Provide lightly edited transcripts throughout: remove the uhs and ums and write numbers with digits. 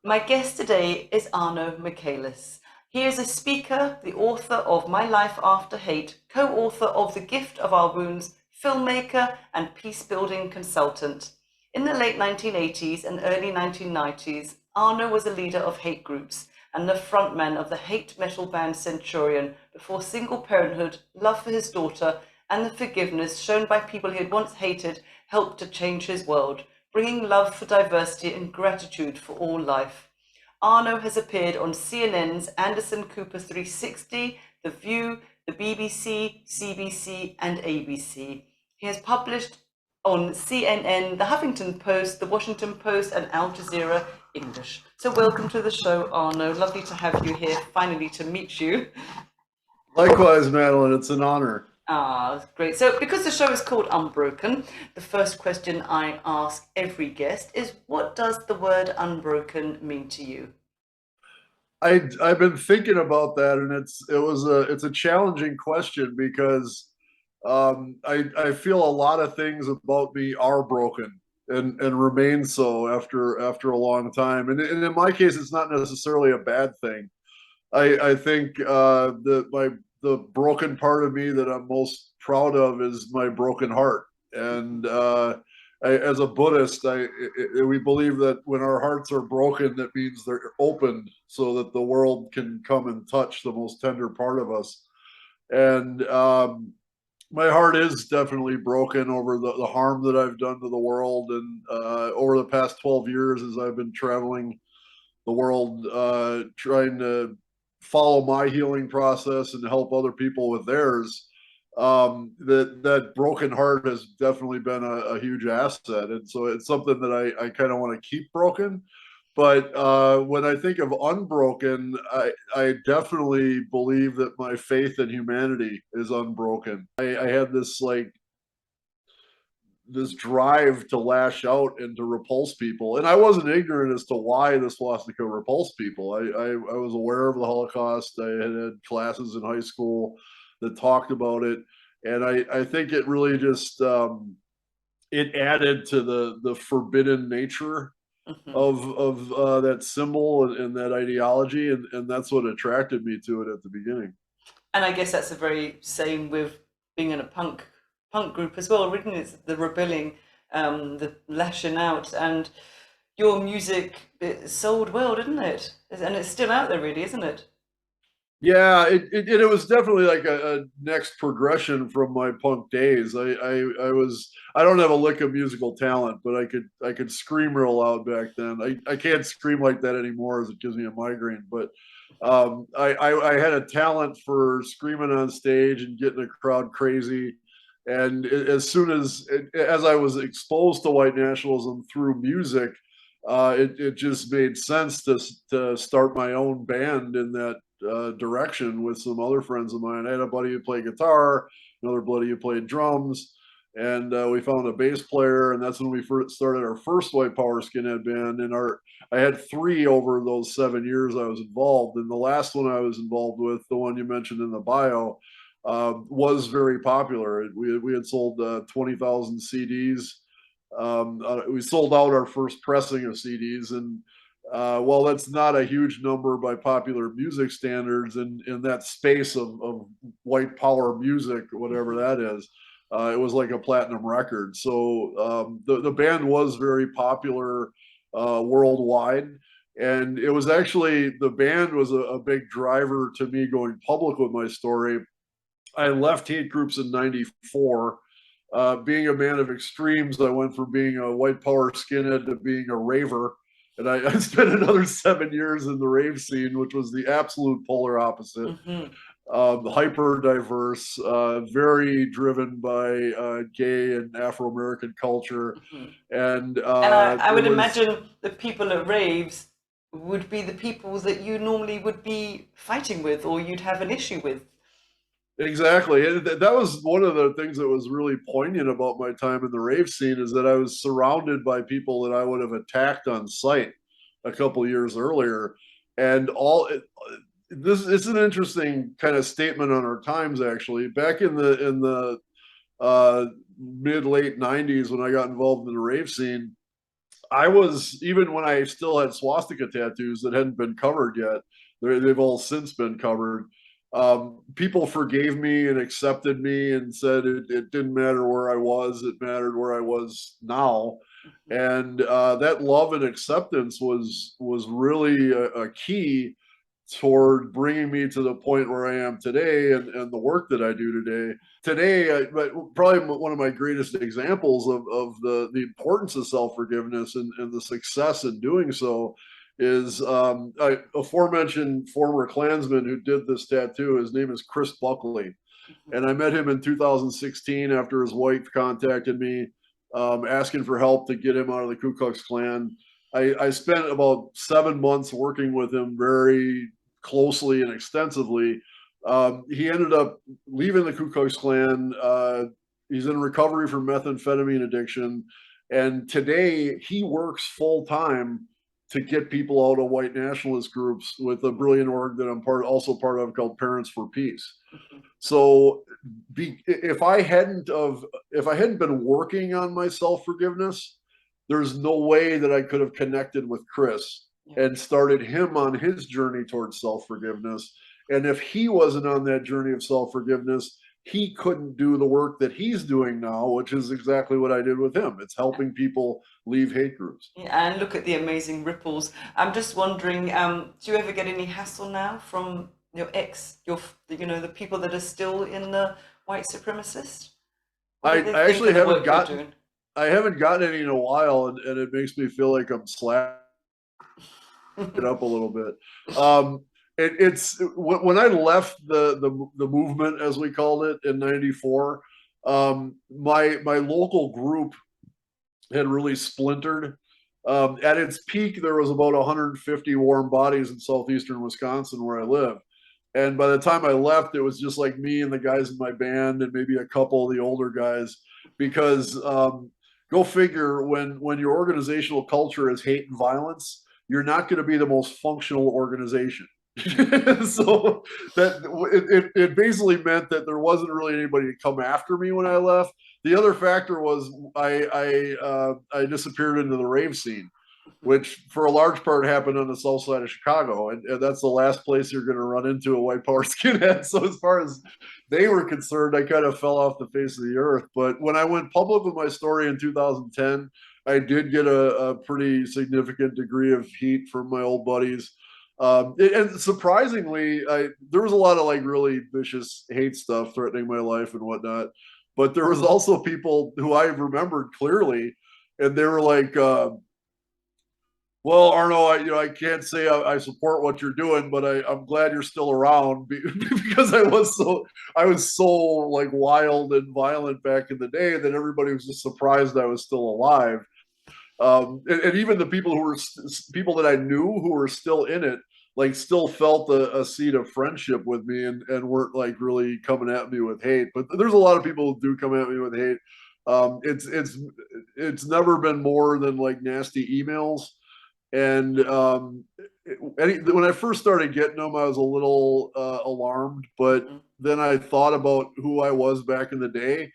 My guest today is Arno Michaelis. He is a speaker, the author of My Life After Hate, co-author of The Gift of Our Wounds, filmmaker, and peacebuilding consultant. In the late 1980s and early 1990s, Arno was a leader of hate groups and the frontman of the hate metal band Centurion before single parenthood, love for his daughter, and the forgiveness shown by people he had once hated helped to change his world, bringing love for diversity and gratitude for all life. Arno has appeared on CNN's Anderson Cooper 360, The View, the BBC, CBC, and ABC. He has published on CNN, the Huffington Post, the Washington Post, and Al Jazeera English. So welcome to the show, Arno. Lovely to have you here, finally to meet you. Likewise, Madeleine, it's an honor. Ah, great. So because the show is called Unbroken, the first question I ask every guest is, what does the word unbroken mean to you? I've been thinking about that, and it's a challenging question because I feel a lot of things about me are broken and remain so after a long time. And in my case, it's not necessarily a bad thing. I think the broken part of me that I'm most proud of is my broken heart. And as a Buddhist, we believe that when our hearts are broken, that means they're opened so that the world can come and touch the most tender part of us. And my heart is definitely broken over the harm that I've done to the world. And over the past 12 years, as I've been traveling the world, trying to follow my healing process and help other people with theirs, that broken heart has definitely been a huge asset. And so it's something that I kind of want to keep broken. But when I think of unbroken, I definitely believe that my faith in humanity is unbroken. I had this drive to lash out and to repulse people. And I wasn't ignorant as to why this swastika repulsed people. I was aware of the Holocaust. I had classes in high school that talked about it. And I think it really just it added to the forbidden nature Mhm. of that symbol and that ideology. And that's what attracted me to it at the beginning. And I guess that's the very same with being in a punk group as well. Written it's the rebelling, the lashing out, and your music it sold well, didn't it? And it's still out there, really, isn't it? Yeah, it was definitely like a next progression from my punk days. I don't have a lick of musical talent, but I could scream real loud back then. I can't scream like that anymore as it gives me a migraine. But I had a talent for screaming on stage and getting a crowd crazy. And as soon as I was exposed to white nationalism through music, it just made sense to start my own band in that direction with some other friends of mine. I had a buddy who played guitar, another buddy who played drums, and we found a bass player, and that's when we first started our first White Power Skinhead band. And I had three over those 7 years I was involved, and the last one I was involved with, the one you mentioned in the bio, was very popular. We had sold 20,000 CDs. We sold out our first pressing of CDs, and while that's not a huge number by popular music standards in that space of white power music, whatever Mhm. that is, it was like a platinum record. So the band was very popular worldwide. And it was actually, the band was a big driver to me going public with my story. I left hate groups in '94. Being a man of extremes, I went from being a white power skinhead to being a raver. And I spent another 7 years in the rave scene, which was the absolute polar opposite. Mhm. Hyper diverse, very driven by gay and Afro American culture. Mhm. And And I it would was imagine the people at raves would be the people that you normally would be fighting with or you'd have an issue with. exactly. That was one of the things that was really poignant about my time in the rave scene, is that I was surrounded by people that I would have attacked on sight a couple years earlier. And this is an interesting kind of statement on our times, actually. Back in the mid late '90s, when I got involved in the rave scene, I was, even when I still had swastika tattoos that hadn't been covered yet, they've all since been covered. People forgave me and accepted me and said it didn't matter where I was, it mattered where I was now. And that love and acceptance was really a key toward bringing me to the point where I am today, and the work that I do today. Today, probably one of my greatest examples of the importance of self-forgiveness and the success in doing so is aforementioned former Klansman who did this tattoo. His name is Chris Buckley. And I met him in 2016 after his wife contacted me asking for help to get him out of the Ku Klux Klan. I spent about 7 months working with him very closely and extensively. He ended up leaving the Ku Klux Klan. He's in recovery for methamphetamine addiction. And today he works full time to get people out of white nationalist groups with a brilliant org that I'm also part of called Parents for Peace. So if I hadn't been working on my self-forgiveness, there's no way that I could have connected with Chris and started him on his journey towards self-forgiveness. And if he wasn't on that journey of self-forgiveness, he couldn't do the work that he's doing now, which is exactly what I did with him. It's helping people leave hate groups. And look at the amazing ripples. I'm just wondering, do you ever get any hassle now from your the people that are still in the white supremacist? I actually haven't gotten any in a while, and it makes me feel like I'm slapping it up a little bit. It's when I left the movement, as we called it, in '94. My local group had really splintered. At its peak, there was about 150 warm bodies in southeastern Wisconsin, where I live. And by the time I left, it was just like me and the guys in my band and maybe a couple of the older guys. Because go figure, when your organizational culture is hate and violence, you're not going to be the most functional organization. So it basically meant that there wasn't really anybody to come after me when I left. The other factor was I disappeared into the rave scene, which for a large part happened on the south side of Chicago. And that's the last place you're going to run into a white power skinhead. So as far as they were concerned, I kind of fell off the face of the earth. But when I went public with my story in 2010, I did get a pretty significant degree of heat from my old buddies. And surprisingly, there was a lot of like really vicious hate stuff threatening my life and whatnot. But there was also people who I remembered clearly, and they were like, well, Arno, I can't say I support what you're doing, but I'm glad you're still around because I was so like wild and violent back in the day that everybody was just surprised I was still alive. And even the people people that I knew who were still in it, like still felt a seed of friendship with me and weren't like really coming at me with hate. But there's a lot of people who do come at me with hate. It's never been more than like nasty emails. And when I first started getting them, I was a little alarmed, but then I thought about who I was back in the day.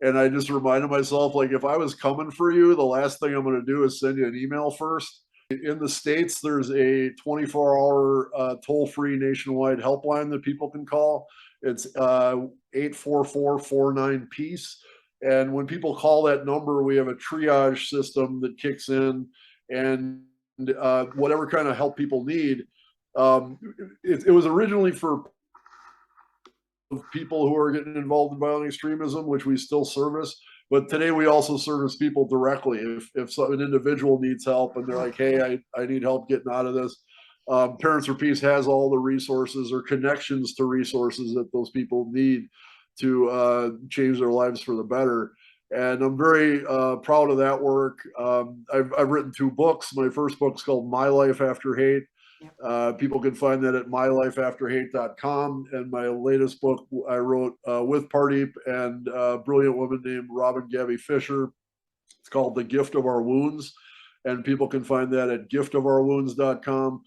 And I just reminded myself, like, if I was coming for you, the last thing I'm going to do is send you an email first. In the States, there's a 24-hour toll-free nationwide helpline that people can call. It's 844-49-PEACE. And when people call that number, we have a triage system that kicks in, and whatever kind of help people need. It was originally for people who are getting involved in violent extremism, which we still service. But today we also service people directly. If an individual needs help and they're like, hey, I need help getting out of this, Parents for Peace has all the resources or connections to resources that those people need to change their lives for the better. And I'm very proud of that work. I've written 2 books. My first book's called My Life After Hate. People can find that at mylifeafterhate.com. And my latest book I wrote with Pardeep and a brilliant woman named Robin Gabby Fisher. It's called The Gift of Our Wounds. And people can find that at giftofourwounds.com.